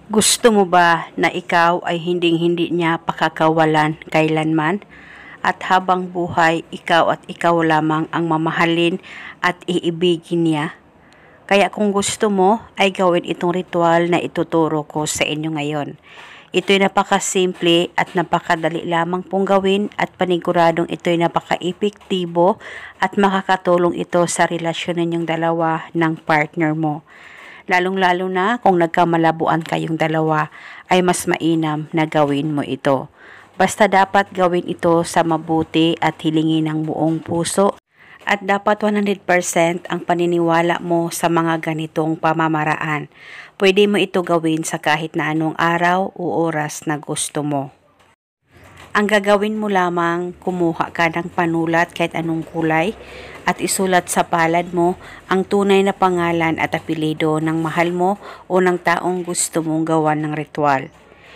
Gusto mo ba na ikaw ay hinding-hindi niya pakakawalan kailanman? At habang buhay, ikaw at ikaw lamang ang mamahalin at iibigin niya? Kaya kung gusto mo, ay gawin itong ritual na ituturo ko sa inyo ngayon. Ito'y napakasimple at napakadali lamang pong gawin at paniguradong ito'y napaka-epektibo at makakatulong ito sa relasyon ninyong dalawa ng partner mo. Lalong-lalo na kung nagkamalabuan kayong dalawa, ay mas mainam na gawin mo ito. Basta dapat gawin ito sa mabuti at hilingin ng buong puso. At dapat 100% ang paniniwala mo sa mga ganitong pamamaraan. Pwede mo ito gawin sa kahit na anong araw o oras na gusto mo. Ang gagawin mo lamang, kumuha ka ng panulat kahit anong kulay at isulat sa palad mo ang tunay na pangalan at apelyido ng mahal mo o ng taong gusto mong gawan ng ritual.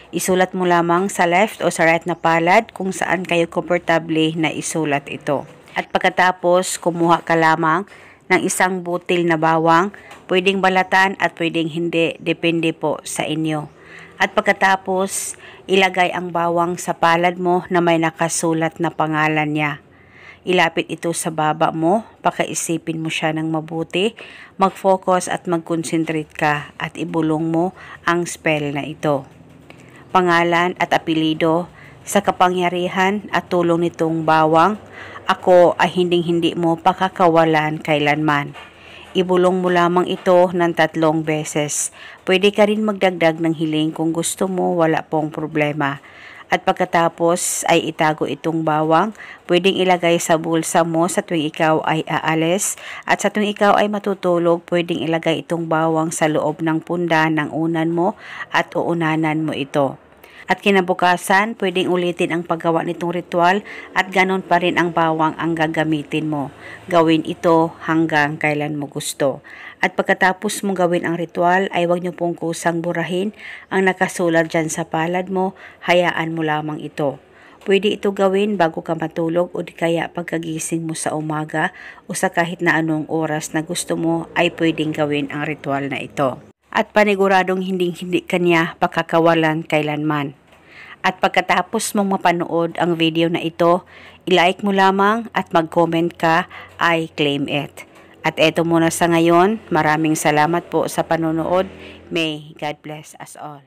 Isulat mo lamang sa left o sa right na palad kung saan kayo komportable na isulat ito. At pagkatapos, kumuha ka lamang ng isang butil na bawang, pwedeng balatan at pwedeng hindi, depende po sa inyo. At pagkatapos, ilagay ang bawang sa palad mo na may nakasulat na pangalan niya. Ilapit ito sa baba mo, pakaisipin mo siya ng mabuti, mag-focus at mag-concentrate ka at ibulong mo ang spell na ito. Pangalan at apelyido, sa kapangyarihan at tulong nitong bawang, ako ay hinding-hindi mo pakakawalan kailanman. Ibulong mo lamang ito ng 3 beses. Pwede ka rin magdagdag ng hiling kung gusto mo, wala pong problema. At pagkatapos ay itago itong bawang, pwedeng ilagay sa bulsa mo sa tuwing ikaw ay aalis. At sa tuwing ikaw ay matutulog, pwedeng ilagay itong bawang sa loob ng punda ng unan mo at uunanan mo ito. At kinabukasan, pwedeng ulitin ang paggawa nitong ritual at ganon pa rin ang bawang ang gagamitin mo. Gawin ito hanggang kailan mo gusto. At pagkatapos mong gawin ang ritual, ay huwag niyo pong kusang burahin ang nakasulat dyan sa palad mo, hayaan mo lamang ito. Pwede ito gawin bago ka matulog o di kaya pagkagising mo sa umaga o sa kahit na anong oras na gusto mo ay pwedeng gawin ang ritual na ito. At paniguradong hindi kanya pakakawalan kailanman. At pagkatapos mong mapanood ang video na ito, ilike mo lamang at mag-comment ka, I claim it. At eto muna sa ngayon, maraming salamat po sa panonood. May God bless us all.